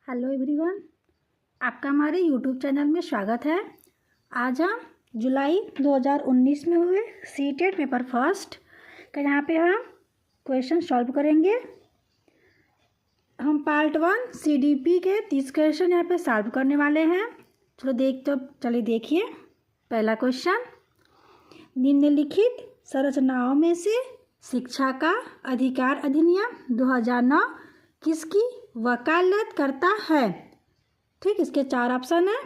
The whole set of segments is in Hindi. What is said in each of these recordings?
हेलो एवरीवन, आपका हमारे यूट्यूब चैनल में स्वागत है। आज हम जुलाई 2019 में हुए सीटेट पेपर फर्स्ट का यहाँ पे हम क्वेश्चन सॉल्व करेंगे। हम पार्ट 1 सीडीपी के 30 क्वेश्चन यहाँ पे सॉल्व करने वाले हैं। चलिए देखिए। पहला क्वेश्चन, निम्नलिखित संरचनाओं में से शिक्षा का अधिकार अधिनियम 2009 किसकी वकालत करता है? ठीक, इसके 4 ऑप्शन है।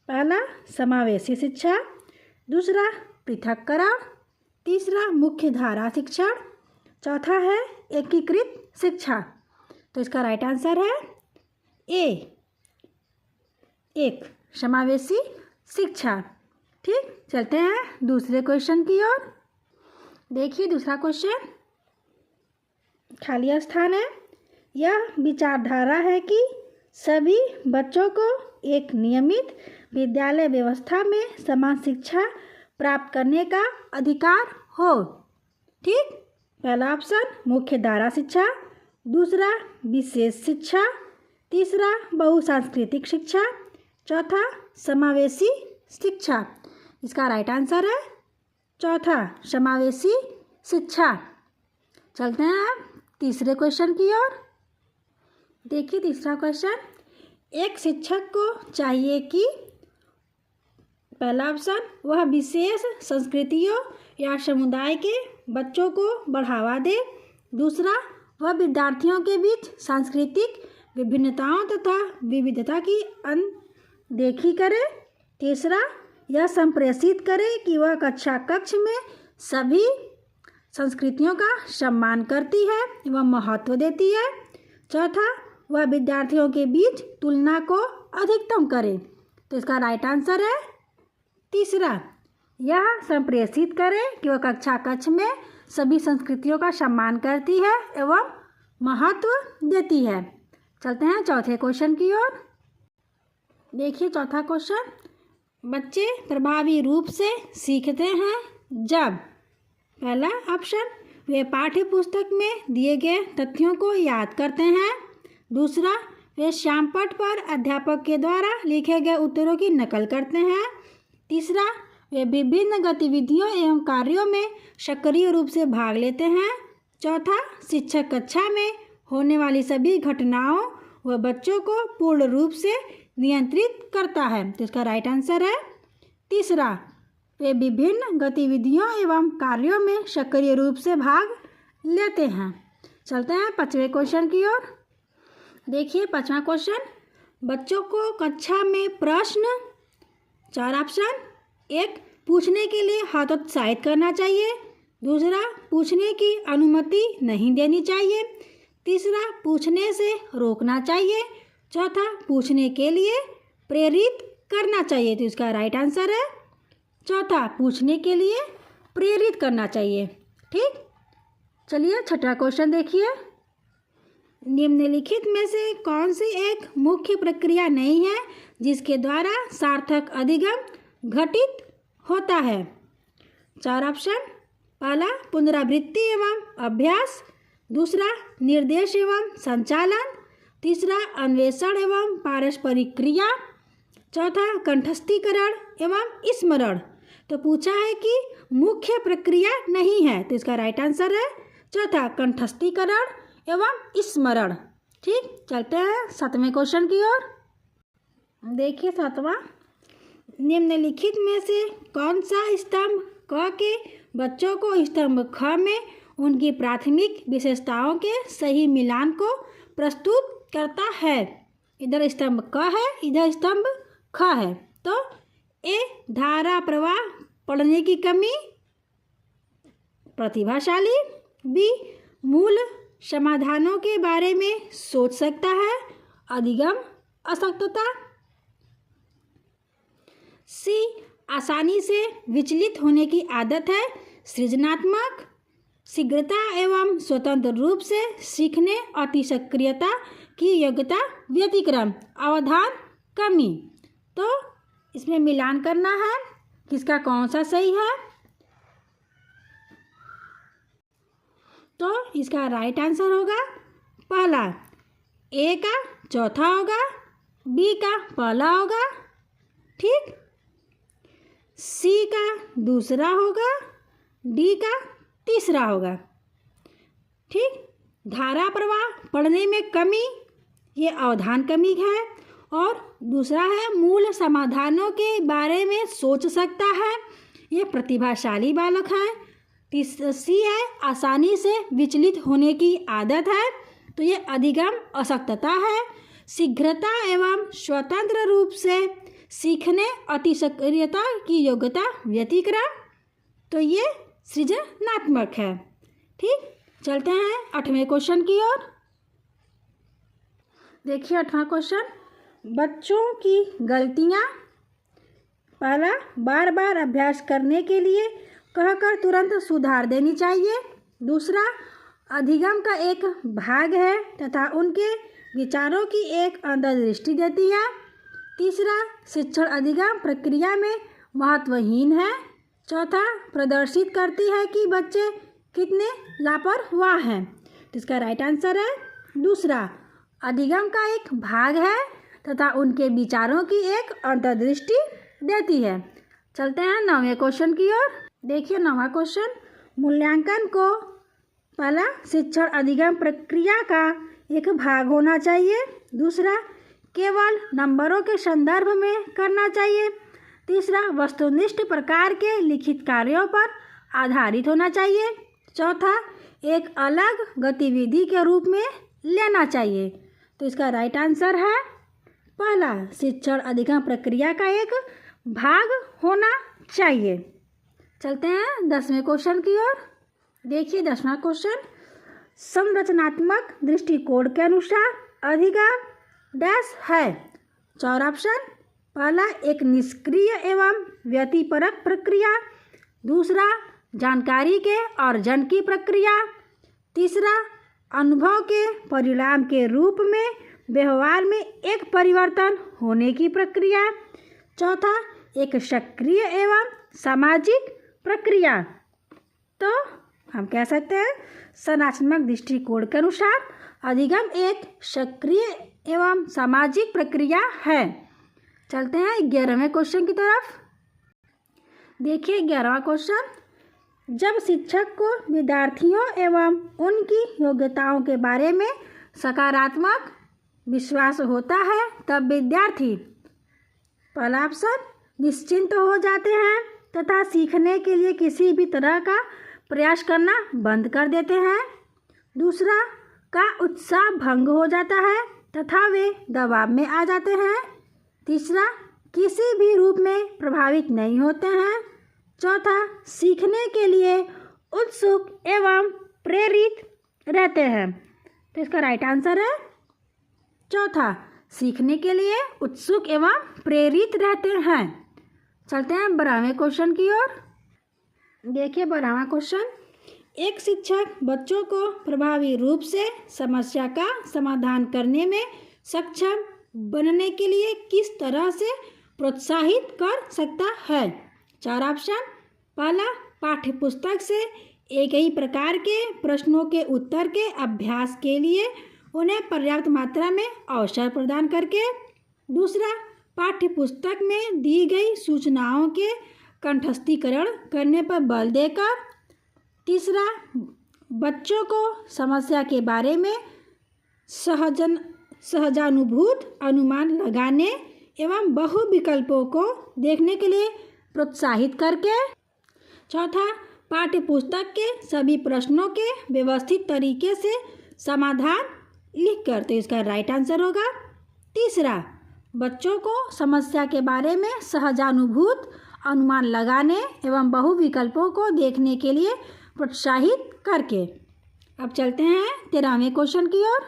पहला समावेशी शिक्षा, दूसरा पृथक्करण, तीसरा मुख्य धारा शिक्षण, चौथा है एकीकृत शिक्षा। तो इसका राइट आंसर है ए, एक समावेशी शिक्षा। ठीक, चलते हैं दूसरे क्वेश्चन की ओर। देखिए दूसरा क्वेश्चन, खाली स्थान है। यह विचारधारा है कि सभी बच्चों को एक नियमित विद्यालय व्यवस्था में समान शिक्षा प्राप्त करने का अधिकार हो। ठीक, पहला ऑप्शन मुख्य धारा शिक्षा, दूसरा विशेष शिक्षा, तीसरा बहुसांस्कृतिक शिक्षा, चौथा समावेशी शिक्षा। इसका राइट आंसर है चौथा समावेशी शिक्षा। चलते हैं अब तीसरे क्वेश्चन की ओर। देखिए तीसरा क्वेश्चन, एक शिक्षक को चाहिए कि पहला ऑप्शन वह विशेष संस्कृतियों या समुदाय के बच्चों को बढ़ावा दे, दूसरा वह विद्यार्थियों के बीच सांस्कृतिक विभिन्नताओं तथा विविधता की अनदेखी करे, तीसरा यह संप्रेषित करे कि वह कक्ष में सभी संस्कृतियों का सम्मान करती है एवं महत्व देती है, चौथा वह विद्यार्थियों के बीच तुलना को अधिकतम करे। तो इसका राइट आंसर है तीसरा, यह संप्रेषित करे कि वह कक्ष में सभी संस्कृतियों का सम्मान करती है एवं महत्व देती है। चलते हैं चौथे क्वेश्चन की ओर। देखिए चौथा क्वेश्चन, बच्चे प्रभावी रूप से सीखते हैं जब पहला ऑप्शन वे पाठ्य पुस्तक में दिए गए तथ्यों को याद करते हैं, दूसरा वे श्यामपट्ट पर अध्यापक के द्वारा लिखे गए उत्तरों की नकल करते हैं, तीसरा वे विभिन्न गतिविधियों एवं कार्यों में सक्रिय रूप से भाग लेते हैं, चौथा शिक्षक कक्षा में होने वाली सभी घटनाओं व बच्चों को पूर्ण रूप से नियंत्रित करता है। तो इसका राइट आंसर है तीसरा, वे विभिन्न गतिविधियों एवं कार्यों में सक्रिय रूप से भाग लेते हैं। चलते हैं पांचवें क्वेश्चन की ओर। देखिए पांचवा क्वेश्चन, बच्चों को कक्षा में प्रश्न, 4 ऑप्शन, एक पूछने के लिए हतोत्साहित करना चाहिए, दूसरा पूछने की अनुमति नहीं देनी चाहिए, तीसरा पूछने से रोकना चाहिए, चौथा पूछने के लिए प्रेरित करना चाहिए। तो इसका राइट आंसर है चौथा, पूछने के लिए प्रेरित करना चाहिए। ठीक, चलिए छठा क्वेश्चन देखिए, निम्नलिखित में से कौन सी एक मुख्य प्रक्रिया नहीं है जिसके द्वारा सार्थक अधिगम घटित होता है? 4 ऑप्शन, पहला पुनरावृत्ति एवं अभ्यास, दूसरा निर्देश एवं संचालन, तीसरा अन्वेषण एवं पारस्परिक क्रिया, चौथा कंठस्थीकरण एवं स्मरण। तो पूछा है कि मुख्य प्रक्रिया नहीं है, तो इसका राइट आंसर है चौथा, कंठस्थीकरण एवं स्मरण। ठीक, चलते हैं 7वें क्वेश्चन की ओर। देखिए 7वां, निम्नलिखित में से कौन सा स्तंभ क के बच्चों को स्तंभ ख में उनकी प्राथमिक विशेषताओं के सही मिलान को प्रस्तुत करता है? इधर स्तंभ क है, इधर स्तंभ ख है। तो ए धारा प्रवाह पढ़ने की कमी, प्रतिभाशाली, बी मूल समाधानों के बारे में सोच सकता है, अधिगम अशक्तता, सी आसानी से विचलित होने की आदत है, सृजनात्मक, शीघ्रता एवं स्वतंत्र रूप से सीखने, अति सक्रियता की योग्यता, व्यतिक्रम, अवधान कमी। तो इसमें मिलान करना है, किसका कौन सा सही है? तो इसका राइट आंसर होगा पहला, ए का चौथा होगा, बी का पहला होगा, ठीक, सी का दूसरा होगा, डी का तीसरा होगा, ठीक। धारा प्रवाह पढ़ने में कमी, ये अवधान कमी है। और दूसरा है मूल समाधानों के बारे में सोच सकता है, ये प्रतिभाशाली बालक है। सी है आसानी से विचलित होने की आदत है, तो ये अधिगम अशक्तता है। शीघ्रता एवं स्वतंत्र रूप से सीखने अतिसक्रियता की योग्यता व्यतिक्रम, तो ये सृजनात्मक है, ठीक। चलते हैं 8वें क्वेश्चन की ओर। देखिए 8वां क्वेश्चन, बच्चों की गलतियाँ। पहला, बार बार अभ्यास करने के लिए कहकर तुरंत सुधार देनी चाहिए। दूसरा, अधिगम का एक भाग है तथा उनके विचारों की एक अंतर्दृष्टि देती है। तीसरा, शिक्षण अधिगम प्रक्रिया में महत्वहीन है। चौथा, प्रदर्शित करती है कि बच्चे कितने लापरवाह हैं। तो इसका राइट आंसर है दूसरा, अधिगम का एक भाग है तथा उनके विचारों की एक अंतर्दृष्टि देती है। चलते हैं 9वें क्वेश्चन की ओर। देखिए 9वां क्वेश्चन, मूल्यांकन को पहला शिक्षण अधिगम प्रक्रिया का एक भाग होना चाहिए। दूसरा, केवल नंबरों के संदर्भ में करना चाहिए। तीसरा, वस्तुनिष्ठ प्रकार के लिखित कार्यों पर आधारित होना चाहिए। चौथा, एक अलग गतिविधि के रूप में लेना चाहिए। तो इसका राइट आंसर है पहला, शिक्षण अधिगम प्रक्रिया का एक भाग होना चाहिए। चलते हैं 10वें क्वेश्चन की ओर। देखिए 10वां क्वेश्चन, संरचनात्मक दृष्टिकोण के अनुसार अधिगम डैश है। 4 ऑप्शन। पहला, एक निष्क्रिय एवं व्यतिपरक प्रक्रिया। दूसरा, जानकारी के अर्जन की प्रक्रिया। तीसरा, अनुभव के परिणाम के रूप में व्यवहार में एक परिवर्तन होने की प्रक्रिया। चौथा, एक सक्रिय एवं सामाजिक प्रक्रिया। तो हम कह सकते हैं संरचनात्मक दृष्टिकोण के अनुसार अधिगम एक सक्रिय एवं सामाजिक प्रक्रिया है। चलते हैं 11वें क्वेश्चन की तरफ। देखिए 11वां क्वेश्चन, जब शिक्षक को विद्यार्थियों एवं उनकी योग्यताओं के बारे में सकारात्मक विश्वास होता है तब विद्यार्थी, पहला ऑप्शन, निश्चिंत हो जाते हैं तथा सीखने के लिए किसी भी तरह का प्रयास करना बंद कर देते हैं। दूसरा, का उत्साह भंग हो जाता है तथा वे दबाव में आ जाते हैं। तीसरा, किसी भी रूप में प्रभावित नहीं होते हैं। चौथा, सीखने के लिए उत्सुक एवं प्रेरित रहते हैं। तो इसका राइट आंसर है चौथा, सीखने के लिए उत्सुक एवं प्रेरित रहते हैं। चलते हैं 12वें क्वेश्चन की ओर। देखिए 12वां क्वेश्चन, एक शिक्षक बच्चों को प्रभावी रूप से समस्या का समाधान करने में सक्षम बनने के लिए किस तरह से प्रोत्साहित कर सकता है। 4 ऑप्शन। पहला, पाठ्यपुस्तक से एक ही प्रकार के प्रश्नों के उत्तर के अभ्यास के लिए उन्हें पर्याप्त मात्रा में अवसर प्रदान करके। दूसरा, पाठ्यपुस्तक में दी गई सूचनाओं के कंठस्थीकरण करने पर बल देकर। तीसरा, बच्चों को समस्या के बारे में सहजानुभूत अनुमान लगाने एवं बहु विकल्पों को देखने के लिए प्रोत्साहित करके। चौथा, पाठ्यपुस्तक के सभी प्रश्नों के व्यवस्थित तरीके से समाधान लिखकर। तो इसका राइट आंसर होगा तीसरा, बच्चों को समस्या के बारे में सहजानुभूत अनुमान लगाने एवं बहु विकल्पों को देखने के लिए प्रोत्साहित करके। अब चलते हैं 13वें क्वेश्चन की ओर।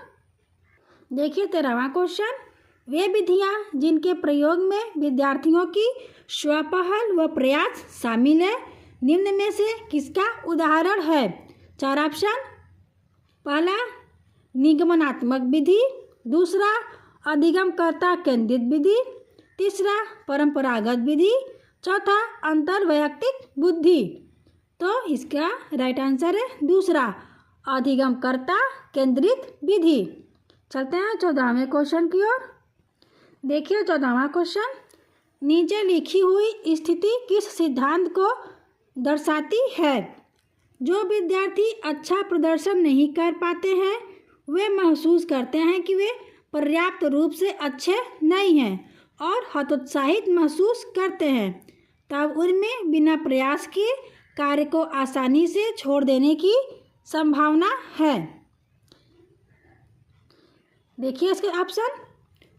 देखिए 13वां क्वेश्चन, वे विधियां जिनके प्रयोग में विद्यार्थियों की स्वपहल व प्रयास शामिल है, निम्न में से किसका उदाहरण है। 4 ऑप्शन। पहला, निगमनात्मक विधि। दूसरा, अधिगमकर्ता केंद्रित विधि। तीसरा, परंपरागत विधि। चौथा, अंतर्वैयक्तिक बुद्धि। तो इसका राइट आंसर है दूसरा, अधिगमकर्ता केंद्रित विधि। चलते हैं 14वें क्वेश्चन की ओर। देखिए 14वां क्वेश्चन, नीचे लिखी हुई स्थिति किस सिद्धांत को दर्शाती है? जो विद्यार्थी अच्छा प्रदर्शन नहीं कर पाते हैं वे महसूस करते हैं कि वे पर्याप्त रूप से अच्छे नहीं हैं और हतोत्साहित महसूस करते हैं। तब उनमें बिना प्रयास किए कार्य को आसानी से छोड़ देने की संभावना है। देखिए इसके ऑप्शन।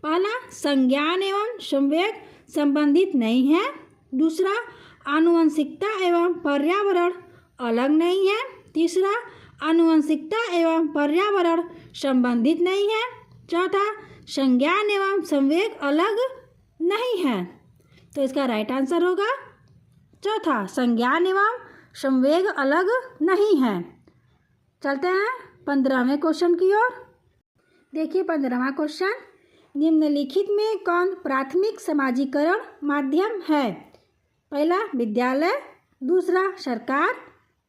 पहला, संज्ञान एवं संवेग संबंधित नहीं है। दूसरा, आनुवंशिकता एवं पर्यावरण अलग नहीं है। तीसरा, आनुवंशिकता एवं पर्यावरण संबंधित नहीं है। चौथा, संज्ञान एवं संवेग अलग नहीं है। तो इसका राइट आंसर होगा चौथा, संज्ञान एवं संवेग अलग नहीं है। चलते हैं 15वें क्वेश्चन की ओर। देखिए 15वां क्वेश्चन, निम्नलिखित में कौन प्राथमिक समाजीकरण माध्यम है? पहला, विद्यालय। दूसरा, सरकार।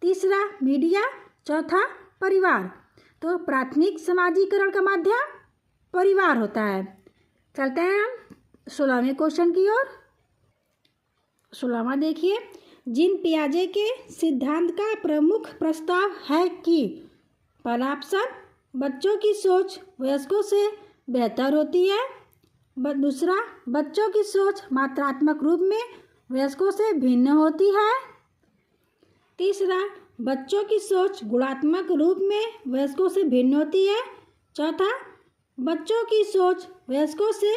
तीसरा, मीडिया। चौथा, परिवार। तो प्राथमिक समाजीकरण का माध्यम परिवार होता है। चलते हैं हम 16वें क्वेश्चन की ओर। 16वां देखिए, जीन पियाजे के सिद्धांत का प्रमुख प्रस्ताव है कि पहला ऑप्शन, बच्चों की सोच वयस्कों से बेहतर होती है। दूसरा, बच्चों की सोच मात्रात्मक रूप में वयस्कों से भिन्न होती है। तीसरा, बच्चों की सोच गुणात्मक रूप में वयस्कों से भिन्न होती है। चौथा, बच्चों की सोच वयस्कों से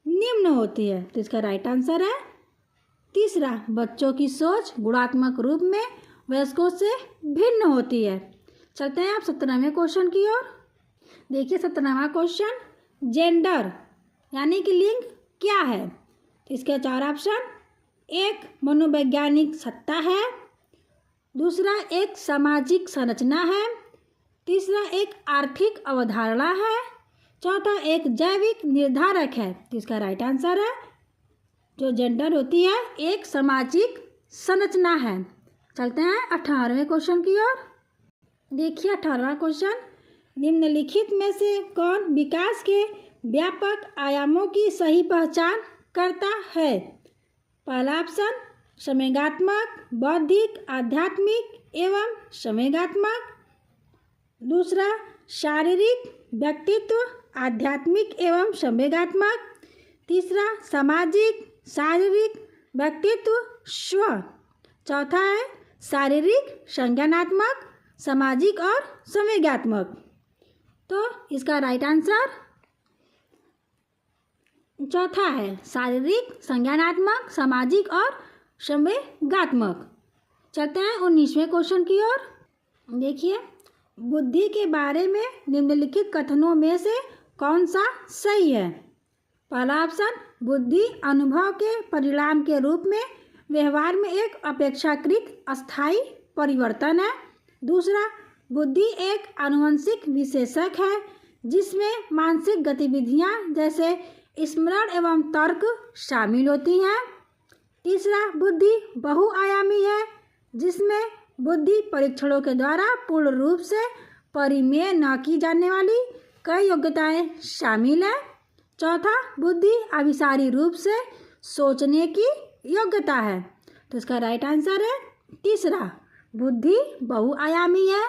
निम्न होती है। तो इसका राइट आंसर है तीसरा, बच्चों की सोच गुणात्मक रूप में वयस्कों से भिन्न होती है। चलते हैं आप 17वें क्वेश्चन की ओर। देखिए 17वां क्वेश्चन, जेंडर यानी कि लिंग क्या है? इसके 4 ऑप्शन। एक, मनोवैज्ञानिक सत्ता है। दूसरा, एक सामाजिक संरचना है। तीसरा, एक आर्थिक अवधारणा है। चौथा, एक जैविक निर्धारक है। तो इसका राइट आंसर है जो जेंडर होती है एक सामाजिक संरचना है। चलते हैं 18वें क्वेश्चन की ओर। देखिए 18वां क्वेश्चन, निम्नलिखित में से कौन विकास के व्यापक आयामों की सही पहचान करता है? पहला ऑप्शन, संवेगात्मक, बौद्धिक, आध्यात्मिक एवं संवेगात्मक। दूसरा, शारीरिक, व्यक्तित्व, आध्यात्मिक एवं संवेगात्मक। तीसरा, सामाजिक, शारीरिक, व्यक्तित्व, स्व। चौथा है शारीरिक, संज्ञानात्मक, सामाजिक और संवेगात्मक। तो इसका राइट आंसर चौथा है, शारीरिक, संज्ञानात्मक, सामाजिक और संवेगात्मक। चलते हैं 19वें क्वेश्चन की ओर। देखिए, बुद्धि के बारे में निम्नलिखित कथनों में से कौन सा सही है? पहला ऑप्शन, बुद्धि अनुभव के परिणाम के रूप में व्यवहार में एक अपेक्षाकृत अस्थायी परिवर्तन है। दूसरा, बुद्धि एक आनुवंशिक विशेषक है जिसमें मानसिक गतिविधियां जैसे स्मरण एवं तर्क शामिल होती हैं। तीसरा, बुद्धि बहुआयामी है जिसमें बुद्धि परीक्षणों के द्वारा पूर्ण रूप से परिमेय न की जाने वाली कई योग्यताएं शामिल हैं। चौथा, बुद्धि अभिसारी रूप से सोचने की योग्यता है। तो इसका राइट आंसर है तीसरा, बुद्धि बहुआयामी है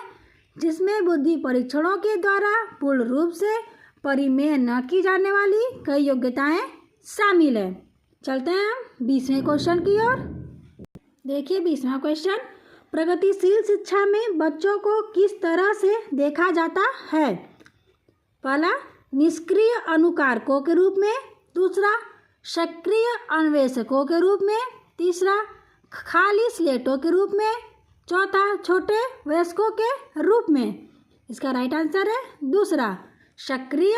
जिसमें बुद्धि परीक्षणों के द्वारा पूर्ण रूप से परिमेय न की जाने वाली कई योग्यताएं शामिल है। चलते हैं हम 20वें क्वेश्चन की ओर। देखिए 20वां क्वेश्चन, प्रगतिशील शिक्षा में बच्चों को किस तरह से देखा जाता है? पहला, निष्क्रिय अनुकारकों के रूप में। दूसरा, सक्रिय अन्वेषकों के रूप में। तीसरा, खाली स्लेटों के रूप में। चौथा, छोटे वयस्कों के रूप में। इसका राइट आंसर है दूसरा, सक्रिय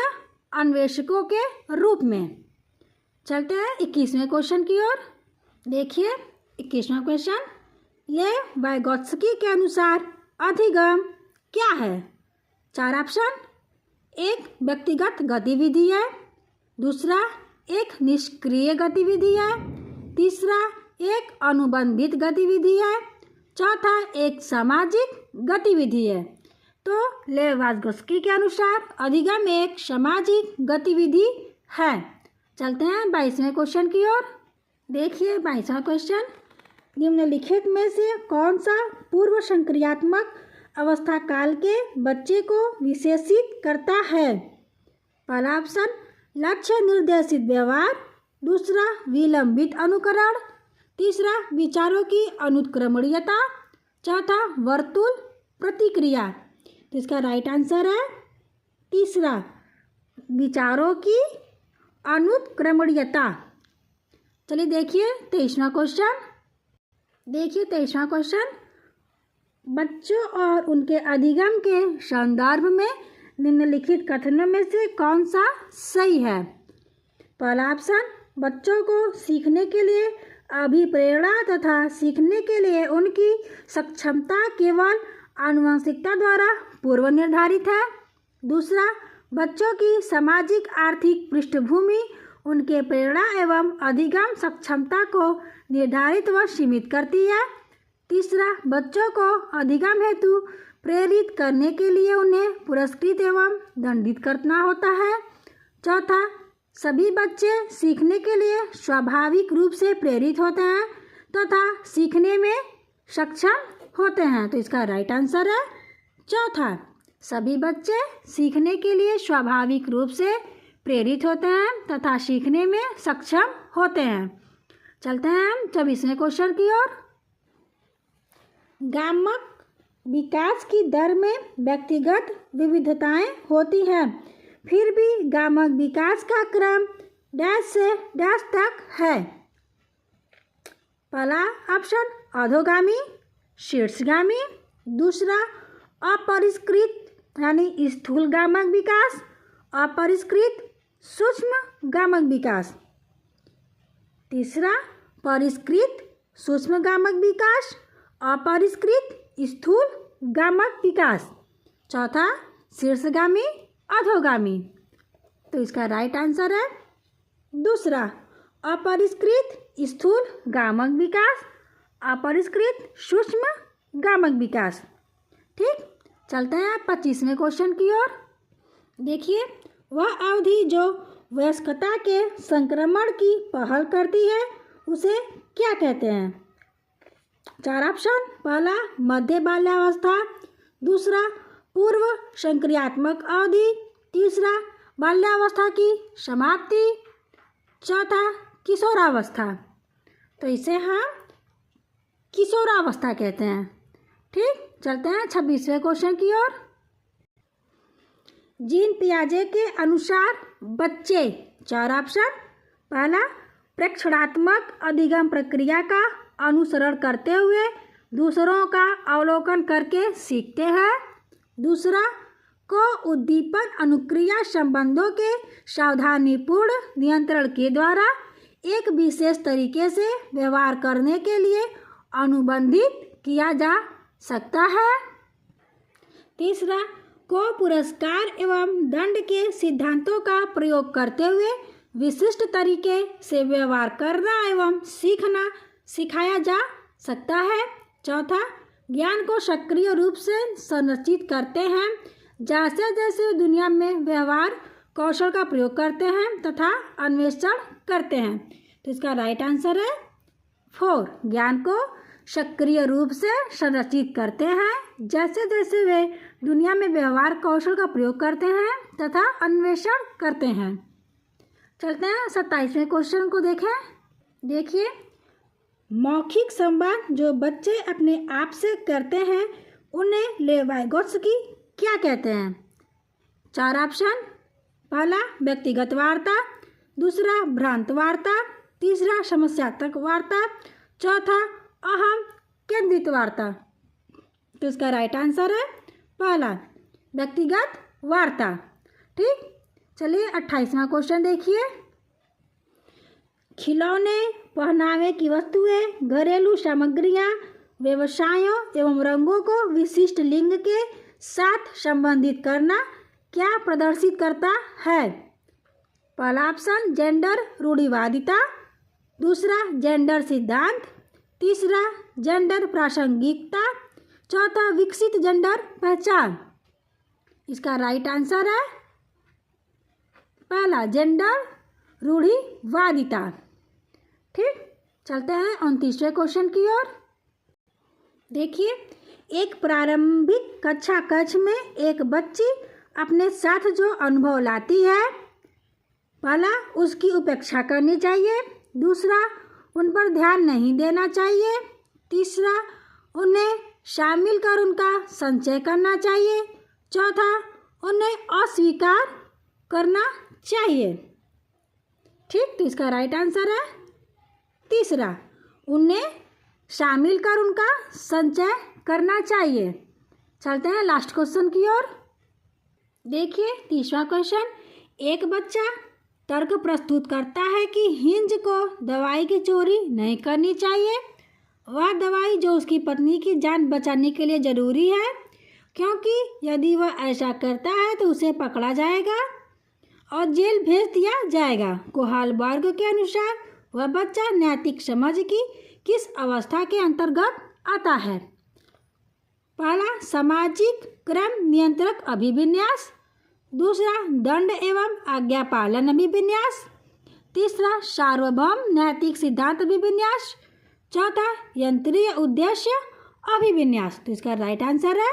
अन्वेषकों के रूप में। चलते हैं 21वें क्वेश्चन की ओर। देखिए 21वां क्वेश्चन, लेव वाइगोत्स्की के अनुसार अधिगम क्या है? 4 ऑप्शन। एक, व्यक्तिगत गतिविधि है। दूसरा, एक निष्क्रिय गतिविधि है। तीसरा, एक अनुबंधित गतिविधि है। चौथा, एक सामाजिक गतिविधि है। तो लेव वाजगोस्की के अनुसार अधिगम एक सामाजिक गतिविधि है। चलते हैं 22वें क्वेश्चन की ओर। देखिए 22वां क्वेश्चन, निम्नलिखित में से कौन सा पूर्व संक्रियात्मक अवस्था काल के बच्चे को विशेषित करता है? पहला ऑप्शन लक्ष्य निर्देशित व्यवहार, दूसरा विलंबित अनुकरण, तीसरा विचारों की अनुत्क्रमणीयता, चौथा वर्तुल प्रतिक्रिया। तो इसका राइट आंसर है तीसरा, विचारों की अनुत्क्रमणीयता। चलिए देखिए 23वां क्वेश्चन। देखिए 23वां क्वेश्चन, बच्चों और उनके अधिगम के संदर्भ में निम्नलिखित कथनों में से कौन सा सही है? पहला ऑप्शन बच्चों को सीखने के लिए अभिप्रेरणा तथा सीखने के लिए उनकी सक्षमता केवल आनुवंशिकता द्वारा पूर्व निर्धारित है। दूसरा, बच्चों की सामाजिक आर्थिक पृष्ठभूमि उनके प्रेरणा एवं अधिगम सक्षमता को निर्धारित व सीमित करती है। तीसरा, बच्चों को अधिगम हेतु प्रेरित करने के लिए उन्हें पुरस्कृत एवं दंडित करना होता है। चौथा, सभी बच्चे सीखने के लिए स्वाभाविक रूप से प्रेरित होते हैं तथा सीखने में सक्षम होते हैं। तो इसका राइट आंसर है चौथा, सभी बच्चे सीखने के लिए स्वाभाविक रूप से प्रेरित होते हैं तथा सीखने में सक्षम होते हैं। चलते हैं हम 24वें क्वेश्चन की ओर। गामक विकास की दर में व्यक्तिगत विविधताएं होती हैं, फिर भी गामक विकास का क्रम डैश से डैश तक है। पहला ऑप्शन अधोगामी, शीर्षगामी, दूसरा अपरिष्कृत यानी स्थूल गामक विकास, अपरिष्कृत सूक्ष्म गामक विकास, तीसरा परिष्कृत सूक्ष्म गामक विकास, अपरिष्कृत स्थूल गामक विकास, चौथा शीर्षगामी अधोगामी। तो इसका राइट आंसर है दूसरा, अपरिष्कृत स्थूल गामक विकास, अपरिष्कृत सूक्ष्म गामक विकास। ठीक, चलते हैं 25वें क्वेश्चन की ओर। देखिए, वह अवधि जो वयस्कता के संक्रमण की पहल करती है उसे क्या कहते हैं? चार ऑप्शन, पहला मध्य बाल्यावस्था, दूसरा पूर्व संक्रियात्मक अवधि, तीसरा बाल्यावस्था की समाप्ति, चौथा किशोरावस्था। तो इसे हम किशोरावस्था कहते हैं। ठीक, चलते हैं 26वें क्वेश्चन की ओर। जीन पियाजे के अनुसार बच्चे, चार ऑप्शन, पहला प्रेक्षणात्मक अधिगम प्रक्रिया का अनुसरण करते हुए दूसरों का अवलोकन करके सीखते हैं, दूसरा को उद्दीपन अनुक्रिया संबंधों के सावधानीपूर्ण नियंत्रण के द्वारा एक विशेष तरीके से व्यवहार करने के लिए अनुबंधित किया जा सकता है, तीसरा को पुरस्कार एवं दंड के सिद्धांतों का प्रयोग करते हुए विशिष्ट तरीके से व्यवहार करना एवं सीखना सिखाया जा सकता है, चौथा ज्ञान को सक्रिय रूप से संरचित करते हैं जैसे जैसे दुनिया में व्यवहार कौशल का प्रयोग करते हैं तथा अन्वेषण करते हैं। तो इसका राइट आंसर है 4, ज्ञान को सक्रिय रूप से संरचित करते हैं जैसे जैसे वे दुनिया में व्यवहार कौशल का प्रयोग करते हैं तथा अन्वेषण करते हैं। चलते हैं 27वें क्वेश्चन को देखें। देखिए, मौखिक संवाद जो बच्चे अपने आप से करते हैं उन्हें लेव वाइगोत्स्की क्या कहते हैं? चार ऑप्शन, पहला व्यक्तिगत वार्ता, दूसरा भ्रांत वार्ता, तीसरा समस्यात्मक वार्ता, चौथा अहम केंद्रित वार्ता। तो इसका राइट आंसर है पहला, व्यक्तिगत वार्ता। ठीक, चलिए 28वां क्वेश्चन देखिए। खिलौने, पहनावे की वस्तुएं, घरेलू सामग्रियां, व्यवसायों एवं रंगों को विशिष्ट लिंग के साथ संबंधित करना क्या प्रदर्शित करता है? पहला ऑप्शन जेंडर रूढ़िवादिता, दूसरा जेंडर सिद्धांत, तीसरा जेंडर प्रासंगिकता, चौथा विकसित जेंडर पहचान। इसका राइट आंसर है पहला जेंडर रूढ़िवादिता। ठीक, चलते हैं 29वें क्वेश्चन की ओर। देखिए, एक प्रारंभिक कक्षा कक्ष में एक बच्ची अपने साथ जो अनुभव लाती है, पहला उसकी उपेक्षा करनी चाहिए, दूसरा उन पर ध्यान नहीं देना चाहिए, तीसरा उन्हें शामिल कर उनका संचय करना चाहिए, चौथा उन्हें अस्वीकार करना चाहिए। ठीक, तो इसका राइट आंसर है तीसरा, उन्हें शामिल कर उनका संचय करना चाहिए। चलते हैं लास्ट क्वेश्चन की ओर। देखिए 30वां क्वेश्चन, एक बच्चा तर्क प्रस्तुत करता है कि हिंज को दवाई की चोरी नहीं करनी चाहिए। वह दवाई जो उसकी पत्नी की जान बचाने के लिए ज़रूरी है, क्योंकि यदि वह ऐसा करता है तो उसे पकड़ा जाएगा और जेल भेज दिया जाएगा। कोहालबर्ग के अनुसार वह बच्चा नैतिक समझ की किस अवस्था के अंतर्गत आता है? पहला सामाजिक क्रम नियंत्रक अभिविन्यास, दूसरा दंड एवं आज्ञा पालन अभिविन्यास, तीसरा सार्वभौम नैतिक सिद्धांत अभिविन्यास, चौथा यंत्रीय उद्देश्य अभिविन्यास। तो इसका राइट आंसर है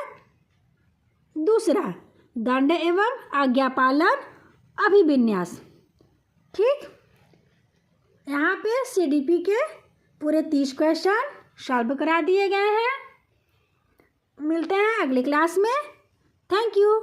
दूसरा, दंड एवं आज्ञा पालन अभिविन्यास। ठीक, यहाँ पे CDP के पूरे 30 क्वेश्चन सॉल्व करा दिए गए हैं। मिलते हैं अगली क्लास में। Thank you.